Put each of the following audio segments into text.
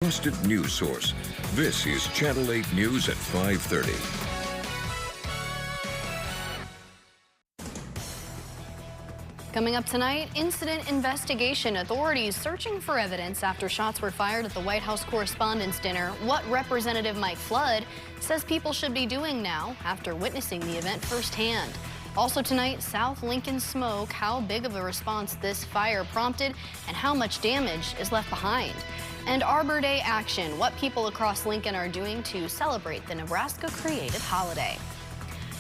Trusted news source. This is Channel 8 News at 5:30. Coming up tonight, incident investigation. Authorities searching for evidence after shots were fired at the White House Correspondents' Dinner. What Representative Mike Flood says people should be doing now after witnessing the event firsthand. Also tonight, South Lincoln smoke, how big of a response this fire prompted and how much damage is left behind. And Arbor Day action, what people across Lincoln are doing to celebrate the Nebraska-created holiday.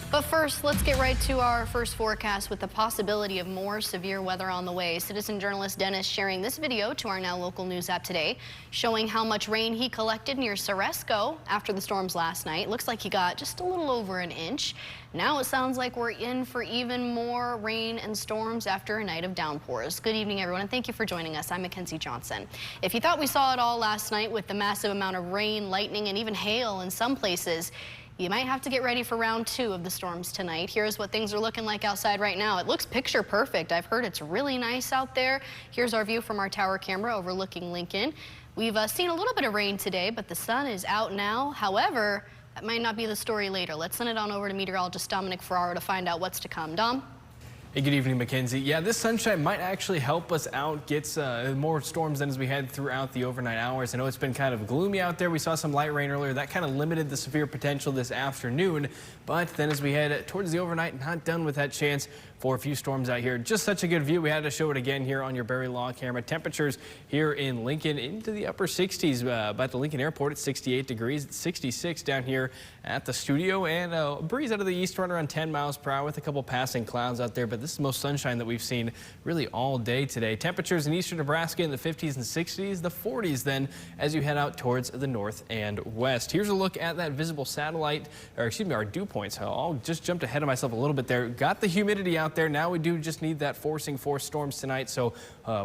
But first, let's get right to our first forecast with the possibility of more severe weather on the way. Citizen journalist Dennis sharing this video to our Now Local News app today, showing how much rain he collected near Ceresco after the storms last night. Looks like he got just a little over an inch. Now it sounds like we're in for even more rain and storms after a night of downpours. Good evening, everyone, and thank you for joining us. I'm Mackenzie Johnson. If you thought we saw it all last night with the massive amount of rain, lightning, and even hail in some places, you might have to get ready for round 2 of the storms tonight. Here's what things are looking like outside right now. It looks picture perfect. I've heard it's really nice out there. Here's our view from our tower camera overlooking Lincoln. We've seen a little bit of rain today, but the sun is out now. However, that might not be the story later. Let's send it on over to meteorologist Dominic Ferraro to find out what's to come. Dom? Hey, good evening, Mackenzie. Yeah, this sunshine might actually help us out, get more storms than as we had throughout the overnight hours. I know it's been kind of gloomy out there. We saw some light rain earlier. That kind of limited the severe potential this afternoon. But then as we head towards the overnight, not done with that chance for a few storms out here. Just such a good view. We had to show it again here on your Barry Law camera. Temperatures here in Lincoln into the upper 60s. At the Lincoln Airport, it's 68 degrees. It's 66 down here at the studio. And a breeze out of the east running around 10 miles per hour with a couple passing clouds out there. But this is the most sunshine that we've seen really all day today. Temperatures in eastern Nebraska in the 50s and 60s, the 40s then as you head out towards the north and west. Here's a look at that visible satellite, or excuse me, our dew points. I'll just jumped ahead of myself a little bit there. Got the humidity out there. Now we do just need that forcing force storms tonight. So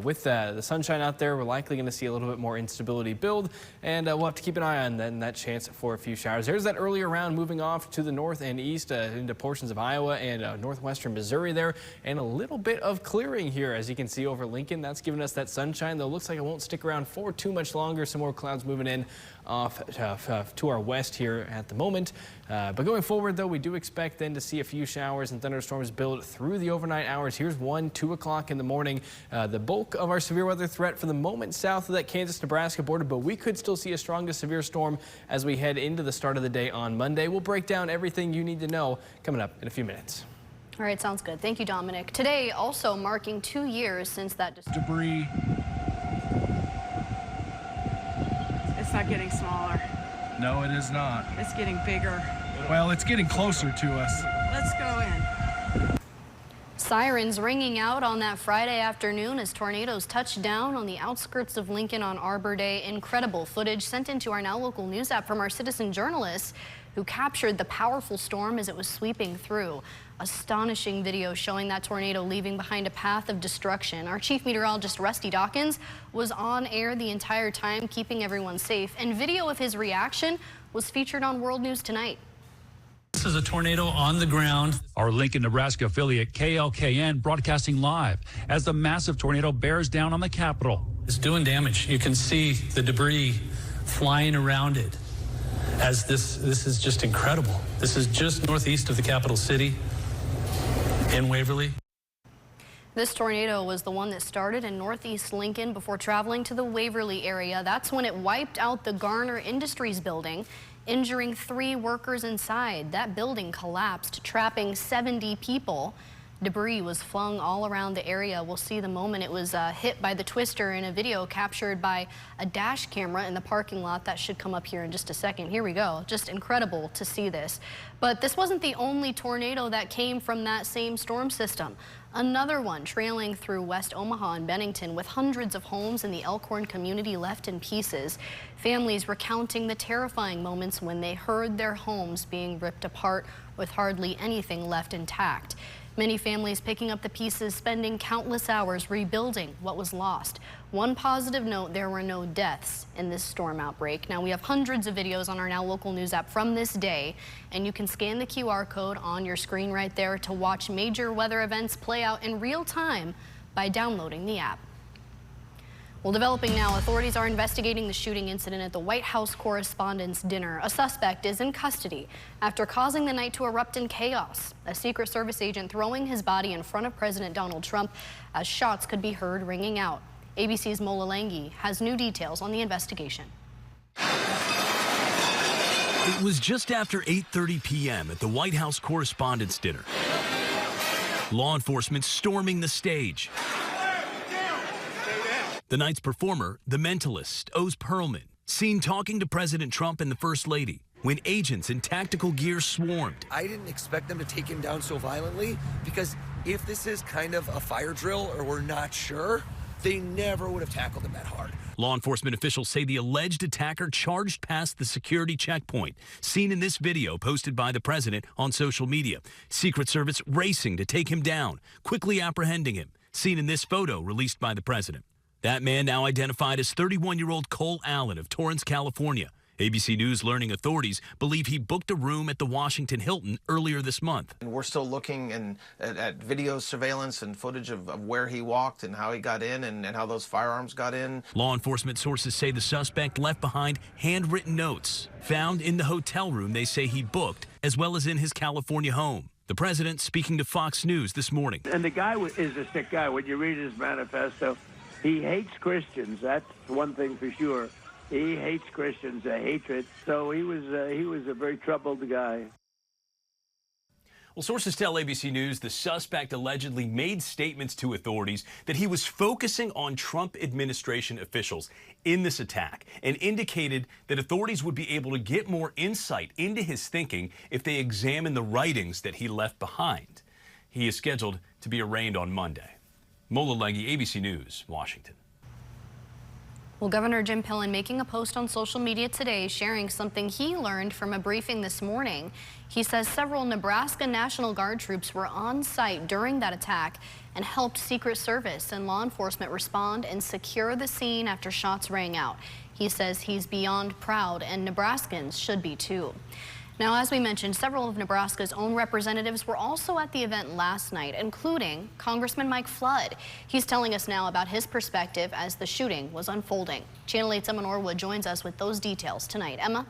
with the sunshine out there, we're likely going to see a little bit more instability build, and we'll have to keep an eye on then that chance for a few showers. There's that earlier round moving off to the north and east into portions of Iowa and northwestern Missouri there, and a little bit of clearing here as you can see over Lincoln. That's giving us that sunshine, though looks like it won't stick around for too much longer. Some more clouds moving in off to our west here at the moment. But going forward, though, we do expect then to see a few showers and thunderstorms build through the overnight hours. Here's 1, 2 o'clock in the morning. The bulk of our severe weather threat for the moment south of that Kansas-Nebraska border, but we could still see a strong to severe storm as we head into the start of the day on Monday. We'll break down everything you need to know coming up in a few minutes. All right, sounds good. Thank you, Dominic. Today also marking 2 years since that debris. It's not getting smaller. No, it is not. It's getting bigger. Well, it's getting closer to us. Let's go in. Sirens ringing out on that Friday afternoon as tornadoes touched down on the outskirts of Lincoln on Arbor Day. Incredible footage sent into our Now Local News app from our citizen journalists who captured the powerful storm as it was sweeping through. Astonishing video showing that tornado leaving behind a path of destruction. Our chief meteorologist Rusty Dawkins was on air the entire time, keeping everyone safe, and video of his reaction was featured on World News Tonight. This is a tornado on the ground. Our Lincoln, Nebraska affiliate KLKN broadcasting live as the massive tornado bears down on the Capitol. It's doing damage. You can see the debris flying around it. As this is just incredible. This is just northeast of the capital city in Waverly. This tornado was the one that started in northeast Lincoln before traveling to the Waverly area. That's when it wiped out the Garner Industries building, injuring 3 workers inside. That building collapsed, trapping 70 people. Debris was flung all around the area. We'll see the moment it was hit by the twister in a video captured by a dash camera in the parking lot. That should come up here in just a second. Here we go. Just incredible to see this. But this wasn't the only tornado that came from that same storm system. Another one trailing through West Omaha and Bennington with hundreds of homes in the Elkhorn community left in pieces. Families recounting the terrifying moments when they heard their homes being ripped apart with hardly anything left intact. Many families picking up the pieces, spending countless hours rebuilding what was lost. One positive note, there were no deaths in this storm outbreak. Now, we have hundreds of videos on our Now Local News app from this day, and you can scan the QR code on your screen right there to watch major weather events play out in real time by downloading the app. Well, developing now, authorities are investigating the shooting incident at the White House Correspondents' Dinner. A suspect is in custody after causing the night to erupt in chaos. A Secret Service agent throwing his body in front of President Donald Trump as shots could be heard ringing out. ABC's Mola Langi has new details on the investigation. It was just after 8:30 p.m. at the White House Correspondents' Dinner. Law enforcement storming the stage. The night's performer, the mentalist, Oz Perlman, seen talking to President Trump and the First Lady when agents in tactical gear swarmed. I didn't expect them to take him down so violently because if this is kind of a fire drill or we're not sure, they never would have tackled him that hard. Law enforcement officials say the alleged attacker charged past the security checkpoint, seen in this video posted by the president on social media. Secret Service racing to take him down, quickly apprehending him, seen in this photo released by the president. That man now identified as 31-year-old Cole Allen of Torrance, California. ABC News learning authorities believe he booked a room at the Washington Hilton earlier this month. And we're still looking at video surveillance and footage of where he walked and how he got in and how those firearms got in. Law enforcement sources say the suspect left behind handwritten notes found in the hotel room they say he booked, as well as in his California home. The president speaking to Fox News this morning. And the guy is a sick guy. When you read his manifesto, he hates Christians. That's one thing for sure. He hates Christians, a hatred. So he was a very troubled guy. Well, sources tell ABC News the suspect allegedly made statements to authorities that he was focusing on Trump administration officials in this attack and indicated that authorities would be able to get more insight into his thinking if they examine the writings that he left behind. He is scheduled to be arraigned on Monday. Mola Langi, ABC News, Washington. Well, Governor Jim Pillen making a post on social media today sharing something he learned from a briefing this morning. He says several Nebraska National Guard troops were on site during that attack and helped Secret Service and law enforcement respond and secure the scene after shots rang out. He says he's beyond proud, and Nebraskans should be too. Now, as we mentioned, several of Nebraska's own representatives were also at the event last night, including Congressman Mike Flood. He's telling us now about his perspective as the shooting was unfolding. Channel 8's Emma Norwood joins us with those details tonight. Emma?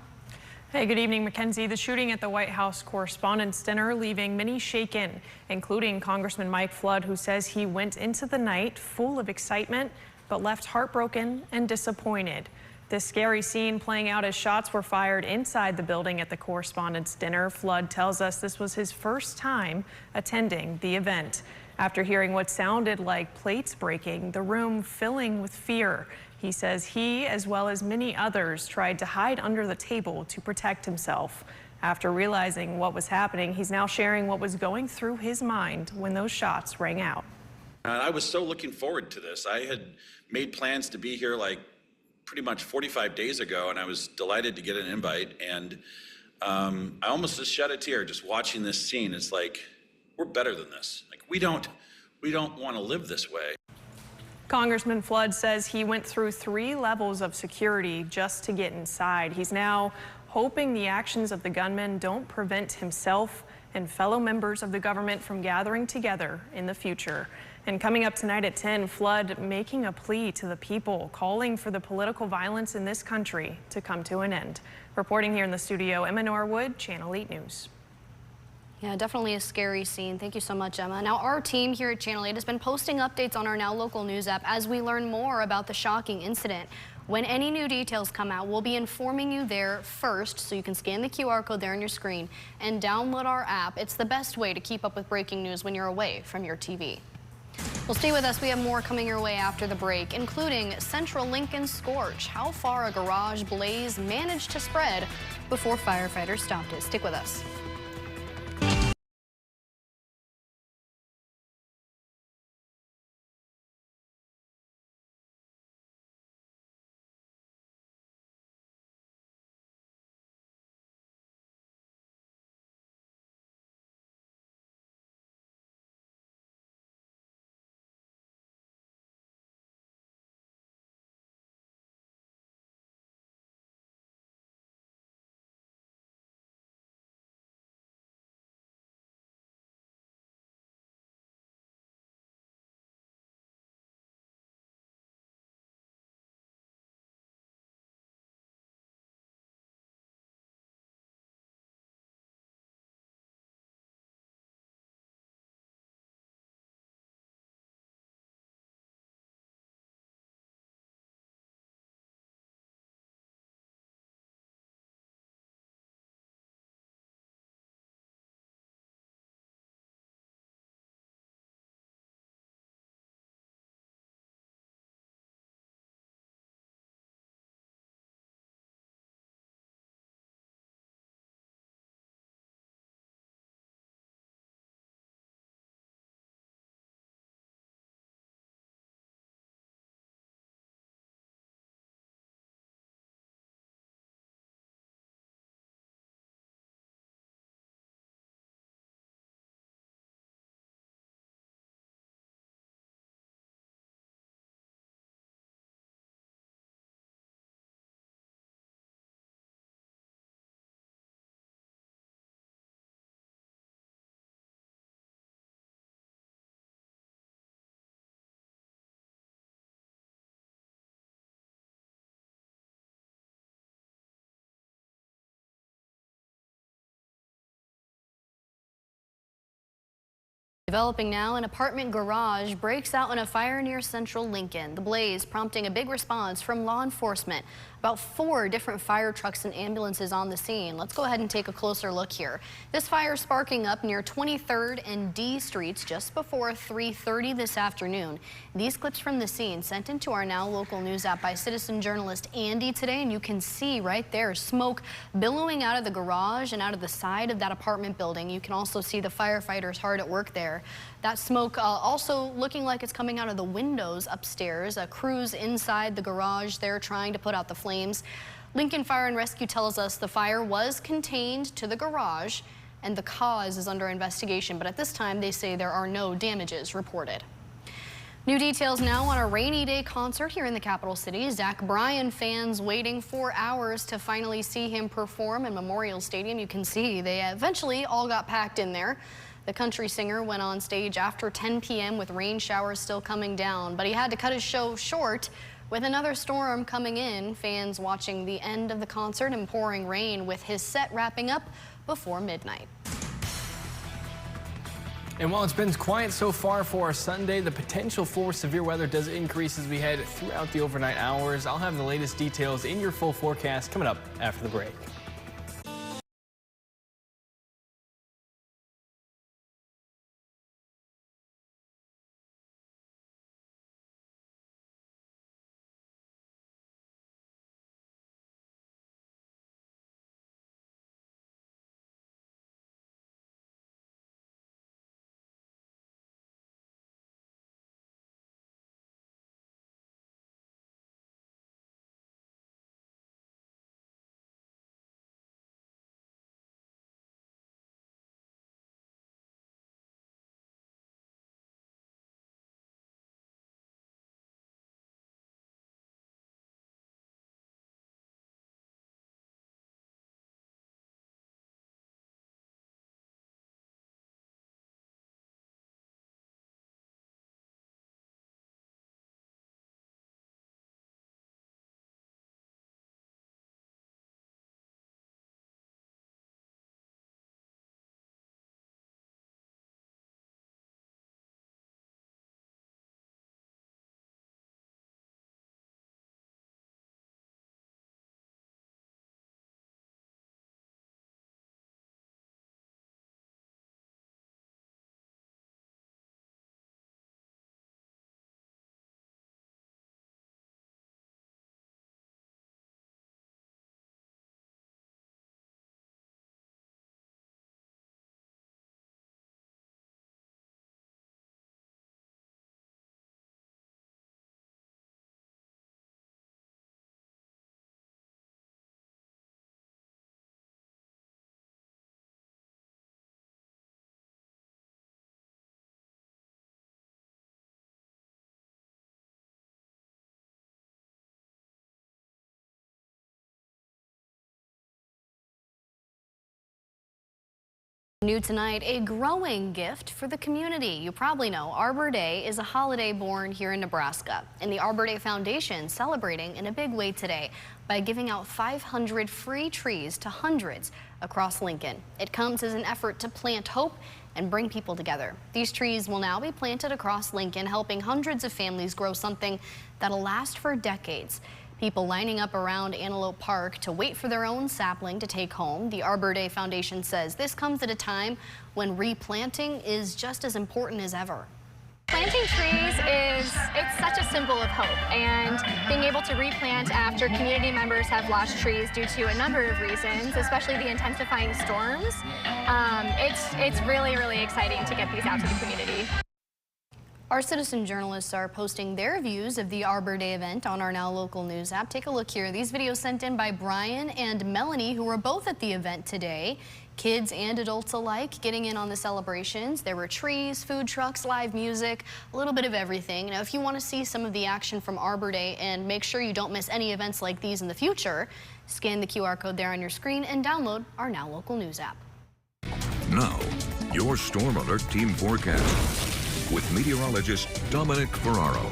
Hey, good evening, Mackenzie. The shooting at the White House Correspondents' Dinner leaving many shaken, including Congressman Mike Flood, who says he went into the night full of excitement, but left heartbroken and disappointed. This scary scene playing out as shots were fired inside the building at the Correspondents' Dinner. Flood tells us this was his first time attending the event. After hearing what sounded like plates breaking, the room filling with fear, he says he, as well as many others, tried to hide under the table to protect himself. After realizing what was happening, he's now sharing what was going through his mind when those shots rang out. I was so looking forward to this. I had made plans to be here pretty much 45 days ago, and I was delighted to get an invite, and I almost just shed a tear just watching this scene. It's like, we're better than this. Like, we don't want to live this way. Congressman Flood says he went through 3 levels of security just to get inside. He's now hoping the actions of the gunman don't prevent himself and fellow members of the government from gathering together in the future. And coming up tonight at 10, Flood making a plea to the people, calling for the political violence in this country to come to an end. Reporting here in the studio, Emma Norwood, Channel 8 News. Yeah, definitely a scary scene. Thank you so much, Emma. Now, our team here at Channel 8 has been posting updates on our Now Local News app as we learn more about the shocking incident. When any new details come out, we'll be informing you there first, so you can scan the QR code there on your screen and download our app. It's the best way to keep up with breaking news when you're away from your TV. Well, stay with us. We have more coming your way after the break, including Central Lincoln scorch, how far a garage blaze managed to spread before firefighters stopped it. Stick with us. Developing now, an apartment garage breaks out in a fire near central Lincoln. The blaze prompting a big response from law enforcement. About 4 different fire trucks and ambulances on the scene. Let's go ahead and take a closer look here. This fire sparking up near 23rd and D Streets just before 3:30 this afternoon. These clips from the scene sent into our Now Local News app by citizen journalist Andy today, and you can see right there smoke billowing out of the garage and out of the side of that apartment building. You can also see the firefighters hard at work there. That smoke also looking like it's coming out of the windows upstairs. Crews inside the garage there trying to put out the flames. Lincoln Fire and Rescue tells us the fire was contained to the garage and the cause is under investigation, but at this time they say there are no damages reported. New details now on a rainy day concert here in the capital city. Zach Bryan fans waiting 4 hours to finally see him perform in Memorial Stadium. You can see they eventually all got packed in there. The country singer went on stage after 10 p.m. with rain showers still coming down, but he had to cut his show short with another storm coming in. Fans watching the end of the concert and pouring rain with his set wrapping up before midnight. And while it's been quiet so far for Sunday, the potential for severe weather does increase as we head throughout the overnight hours. I'll have the latest details in your full forecast coming up after the break. New tonight, a growing gift for the community. You probably know Arbor Day is a holiday born here in Nebraska, and the Arbor Day Foundation celebrating in a big way today by giving out 500 free trees to hundreds across Lincoln. It comes as an effort to plant hope and bring people together. These trees will now be planted across Lincoln, helping hundreds of families grow something that'll last for decades. People lining up around Antelope Park to wait for their own sapling to take home. The Arbor Day Foundation says this comes at a time when replanting is just as important as ever. Planting trees it's such a symbol of hope, and being able to replant after community members have lost trees due to a number of reasons, especially the intensifying storms, it's really, really exciting to get these out to the community. Our citizen journalists are posting their views of the Arbor Day event on our Now Local News app. Take a look here. These videos sent in by Brian and Melanie, who were both at the event today. Kids and adults alike getting in on the celebrations. There were trees, food trucks, live music, a little bit of everything. Now, if you want to see some of the action from Arbor Day and make sure you don't miss any events like these in the future, scan the QR code there on your screen and download our Now Local News app. Now, your Storm Alert Team forecast with meteorologist Dominic Ferraro.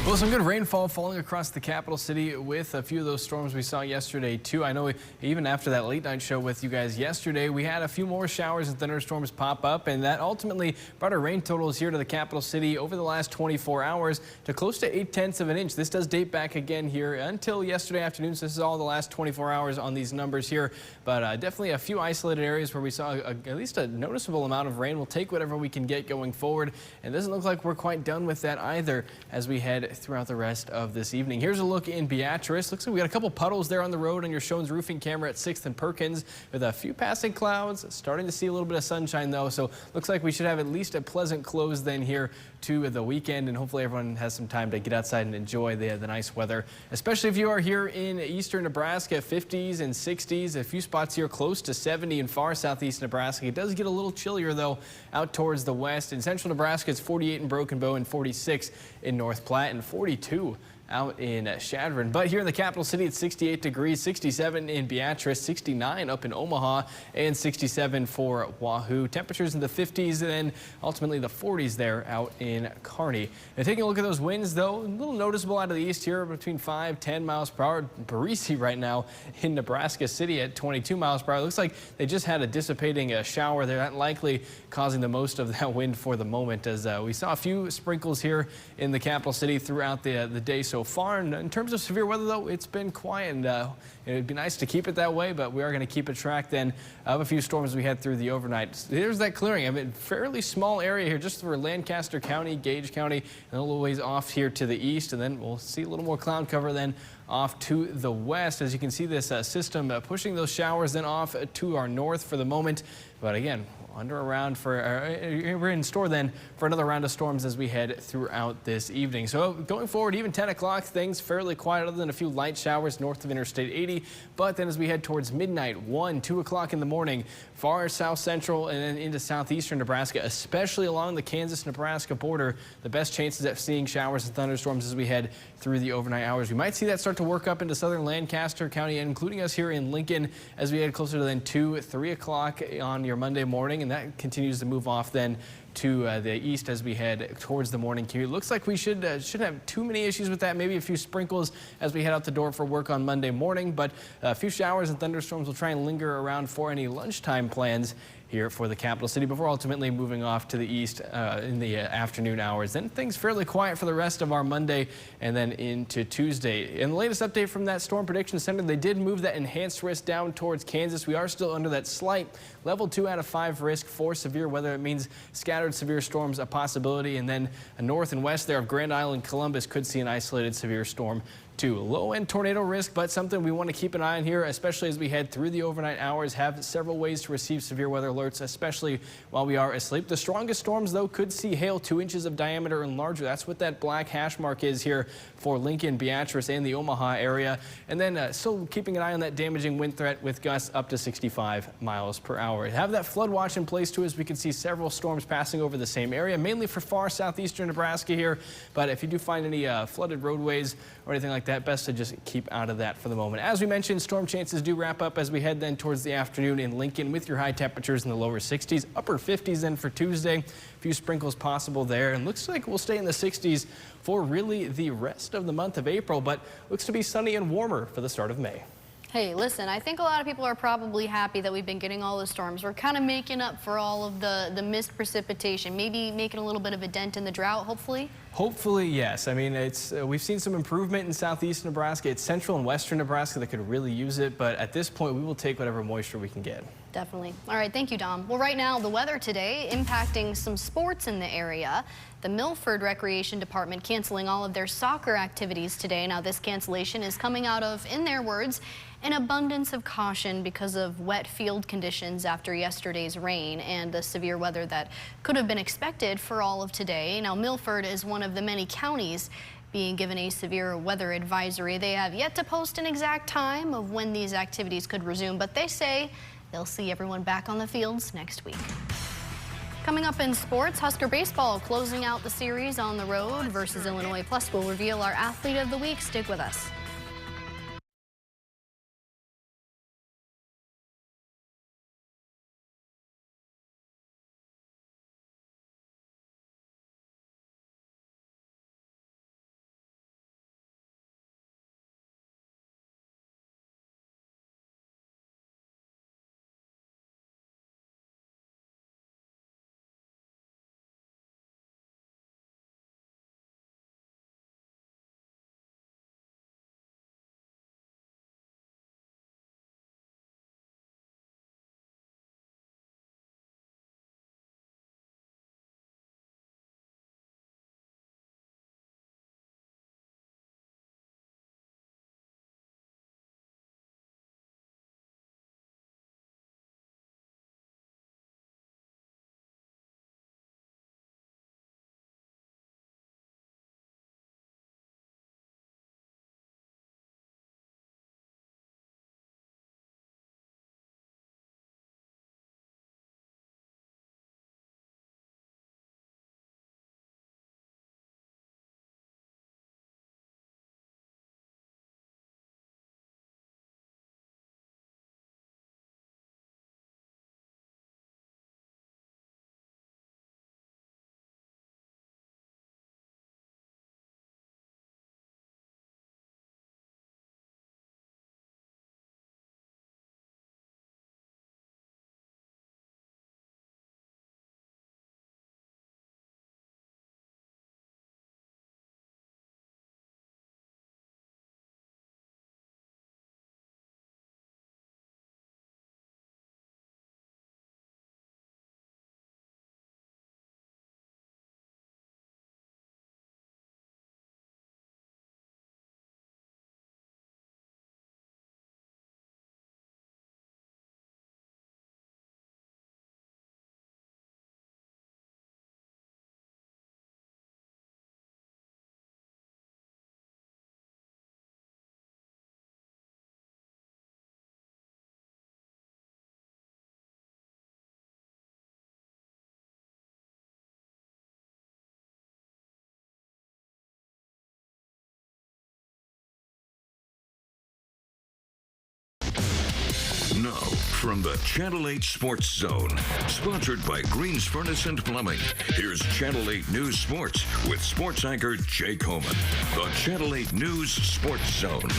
Well, some good rainfall falling across the capital city with a few of those storms we saw yesterday, too. I know even after that late night show with you guys yesterday, we had a few more showers and thunderstorms pop up, and that ultimately brought our rain totals here to the capital city over the last 24 hours to close to 0.8 of an inch. This does date back again here until yesterday afternoon, so this is all the last 24 hours on these numbers here. But definitely a few isolated areas where we saw at least a noticeable amount of rain. We'll take whatever we can get going forward, and it doesn't look like we're quite done with that either as we head throughout the rest of this evening. Here's a look in Beatrice. Looks like we got a couple puddles there on the road on your Shones roofing camera at 6th and Perkins with a few passing clouds. Starting to see a little bit of sunshine though, so looks like we should have at least a pleasant close then here to the weekend, and hopefully everyone has some time to get outside and enjoy the nice weather, especially if you are here in eastern Nebraska. 50s and 60s, a few spots here close to 70 in far southeast Nebraska. It does get a little chillier though out towards the west. In central Nebraska, it's 48 in Broken Bow and 46 in North Platte and 42 out in Chadron. But here in the capital city, it's 68 degrees, 67 in Beatrice, 69 up in Omaha, and 67 for Wahoo. Temperatures in the 50s and then ultimately the 40s there out in Kearney. And taking a look at those winds, though, a little noticeable out of the east here, between 5-10 miles per hour. Breezy right now in Nebraska City at 22 miles per hour. Looks like they just had a dissipating shower there, that likely causing the most of that wind for the moment, as we saw a few sprinkles here in the capital city throughout the day so far. And in terms of severe weather, though, it's been quiet, and it'd be nice to keep it that way, but we are going to keep a track then of a few storms we had through the overnight. There's that clearing. I mean, fairly small area here just for Lancaster County, Gage County, and a little ways off here to the east, and then we'll see a little more cloud cover then off to the west. As you can see, this system pushing those showers then off to our north for the moment. But again, we're in store then for another round of storms as we head throughout this evening. So going forward, even 10 o'clock, things fairly quiet other than a few light showers north of Interstate 80. But then as we head towards midnight, 1, 2 o'clock in the morning, far south central and then into southeastern Nebraska, especially along the Kansas-Nebraska border, the best chances of seeing showers and thunderstorms as we head through the overnight hours. We might see that start to work up into southern Lancaster County, including us here in Lincoln, as we head closer to then 2, 3 o'clock on your Monday morning. And that continues to move off then to the east as we head towards the morning commute. Looks like we shouldn't have too many issues with that. Maybe a few sprinkles as we head out the door for work on Monday morning, but a few showers and thunderstorms will try and linger around for any lunchtime plans here for the capital city before ultimately moving off to the east in the afternoon hours. Then things fairly quiet for the rest of our Monday and then into Tuesday. In the latest update from that Storm Prediction Center, they did move that enhanced risk down towards Kansas. We are still under that slight level 2 out of 5 risk for severe weather. It means scattered severe storms a possibility, and then north and west there of Grand Island, Columbus could see an isolated severe storm too. Low-end tornado risk, but something we want to keep an eye on here, especially as we head through the overnight hours. Have several ways to receive severe weather alerts, especially while we are asleep. The strongest storms, though, could see hail 2 inches of diameter and larger. That's what that black hash mark is here for Lincoln, Beatrice, and the Omaha area. And then still keeping an eye on that damaging wind threat with gusts up to 65 miles per hour. Have that flood watch in place, too, as we can see several storms passing over the same area, mainly for far southeastern Nebraska here. But if you do find any flooded roadways or anything like that, best to just keep out of that for the moment. As we mentioned, storm chances do wrap up as we head then towards the afternoon in Lincoln with your high temperatures in the lower 60s, upper 50s then for Tuesday. A few sprinkles possible there, and looks like we'll stay in the 60s for really the rest of the month of April, but looks to be sunny and warmer for the start of May. Hey, listen, I think a lot of people are probably happy that we've been getting all the storms. We're kind of making up for all of the missed precipitation, maybe making a little bit of a dent in the drought, hopefully. Hopefully, yes. I mean, we've seen some improvement in southeast Nebraska. It's central and western Nebraska that could really use it, but at this point, we will take whatever moisture we can get. Definitely. All right, thank you, Dom. Well, right now, the weather today impacting some sports in the area. The Milford Recreation Department canceling all of their soccer activities today. Now, this cancellation is coming out of, in their words, an abundance of caution because of wet field conditions after yesterday's rain and the severe weather that could have been expected for all of today. Now, Milford is one of the many counties being given a severe weather advisory. They have yet to post an exact time of when these activities could resume, but they say they'll see everyone back on the fields next week. Coming up in sports, Husker baseball closing out the series on the road versus Illinois. Plus, we'll reveal our athlete of the week. Stick with us. Now, from the Channel 8 Sports Zone, sponsored by Green's Furnace and Plumbing, here's Channel 8 News Sports with sports anchor Jake Homan. The Channel 8 News Sports Zone.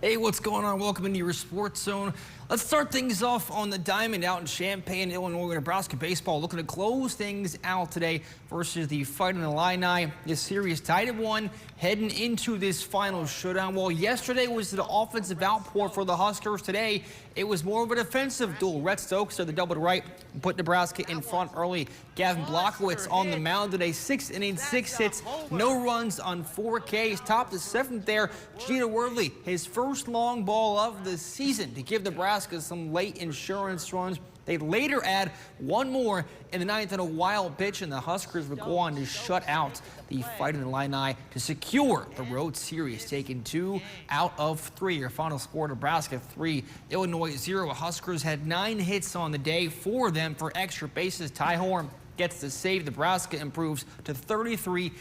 Hey, what's going on? Welcome into your Sports Zone. Let's start things off on the diamond out in Champaign, Illinois. Nebraska baseball looking to close things out today versus the Fighting Illini. This series tied at 1, heading into this final showdown. Well, yesterday was the offensive outpour for the Huskers. Today, it was more of a defensive duel. Rhett Stokes of the double to right put Nebraska in front early. Gavin Blockowitz on the mound today, 6 innings, 6 hits, no runs on 4 Ks. Top the 7th there, Gina Worley, his first long ball of the season to give Nebraska some late insurance runs. They later add one more in the 9th on a wild pitch, and the Huskers would go on to shut out the Fighting Illini to secure the road series, taking 2 out of 3. Your final score: Nebraska 3, Illinois 0. Huskers had 9 hits on the day, 4 of them for extra bases. Ty Horn gets the save. Nebraska improves to 33-11,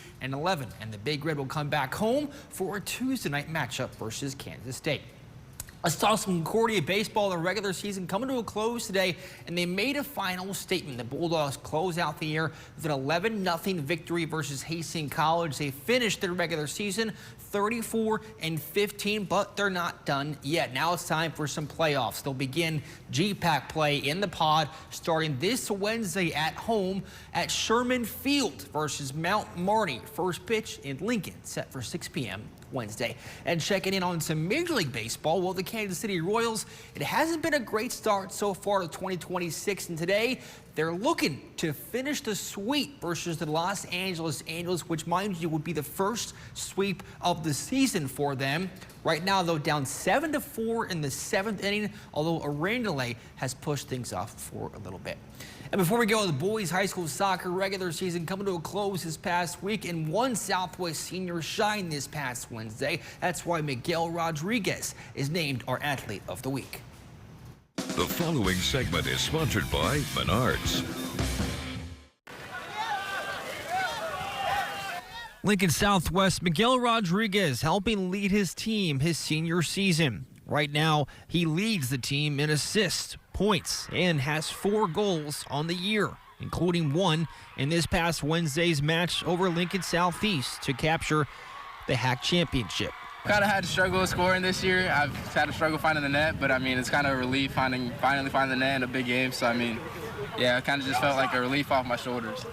and the Big Red will come back home for a Tuesday night matchup versus Kansas State. Let's talk some Concordia baseball. The regular season coming to a close today, and they made a final statement. The Bulldogs close out the year with an 11-0 victory versus Hastings College. They finished their regular season 34-15, but they're not done yet. Now it's time for some playoffs. They'll begin GPAC play in the pod starting this Wednesday at home at Sherman Field versus Mount Marty. First pitch in Lincoln set for 6 p.m. Wednesday. And checking in on some Major League Baseball, well, the Kansas City Royals, it hasn't been a great start so far to 2026, and today they're looking to finish the sweep versus the Los Angeles Angels, which, mind you, would be the first sweep of the season for them. Right now, though, down 7-4 in the 7th inning, although a rain delay has pushed things off for a little bit. And before we go, the boys high school soccer regular season coming to a close this past week, and one Southwest senior shined this past Wednesday. That's why Miguel Rodriguez is named our Athlete of the Week. The following segment is sponsored by Menards. Lincoln Southwest, Miguel Rodriguez helping lead his team his senior season. Right now, he leads the team in assists, points, and has 4 goals on the year, including 1 in this past Wednesday's match over Lincoln Southeast to capture the HAC championship. Kind of had to struggle scoring this year. I've had to struggle finding the net, but I mean, it's kind of a relief finally finding the net in a big game. So I mean, yeah, it kind of just felt like a relief off my shoulders.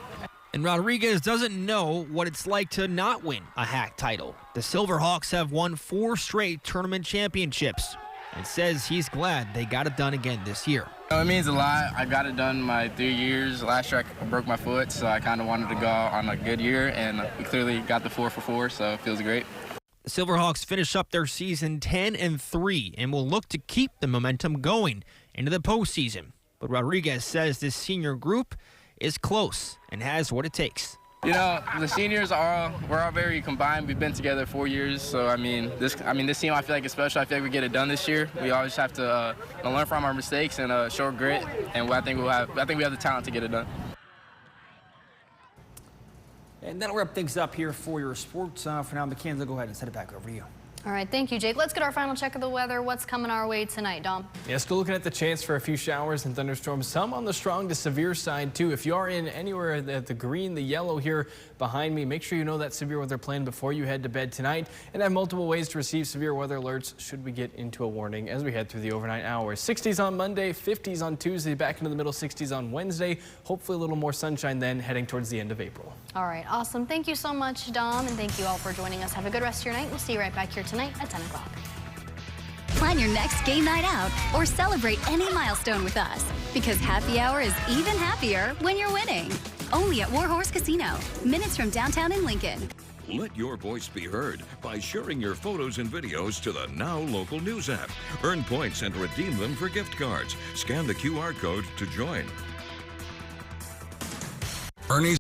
And Rodriguez doesn't know what it's like to not win a HAC title. The Silverhawks have won 4 straight tournament championships and says he's glad they got it done again this year. It means a lot. I got it done my 3 years. Last year I broke my foot, so I kind of wanted to go on a good year, and we clearly got the 4 for 4, so it feels great. The Silverhawks finish up their season 10-3 and will look to keep the momentum going into the postseason. But Rodriguez says this senior group is close and has what it takes. You know, the seniors we're all very combined. We've been together 4 years, so I mean this team I feel like is special. I feel like we get it done this year. We always have to learn from our mistakes and show grit, and I think we have the talent to get it done. And that'll wrap things up here for your sports. For now, Mackenzie, go ahead and send it back over to you. All right, thank you, Jake. Let's get our final check of the weather. What's coming our way tonight, Dom? Yeah, still looking at the chance for a few showers and thunderstorms, some on the strong to severe side, too. If you are in anywhere at the green, the yellow here behind me, make sure you know that severe weather plan before you head to bed tonight, and have multiple ways to receive severe weather alerts should we get into a warning as we head through the overnight hours. 60s on Monday, 50s on Tuesday, back into the middle 60s on Wednesday. Hopefully a little more sunshine then, heading towards the end of April. All right, awesome. Thank you so much, Dom, and thank you all for joining us. Have a good rest of your night. We'll see you right back here tonight at 10 o'clock. Plan your next game night out or celebrate any milestone with us, because happy hour is even happier when you're winning. Only at Warhorse Casino, minutes from downtown in Lincoln. Let your voice be heard by sharing your photos and videos to the Now Local News app. Earn points and redeem them for gift cards. Scan the QR code to join. Ernie's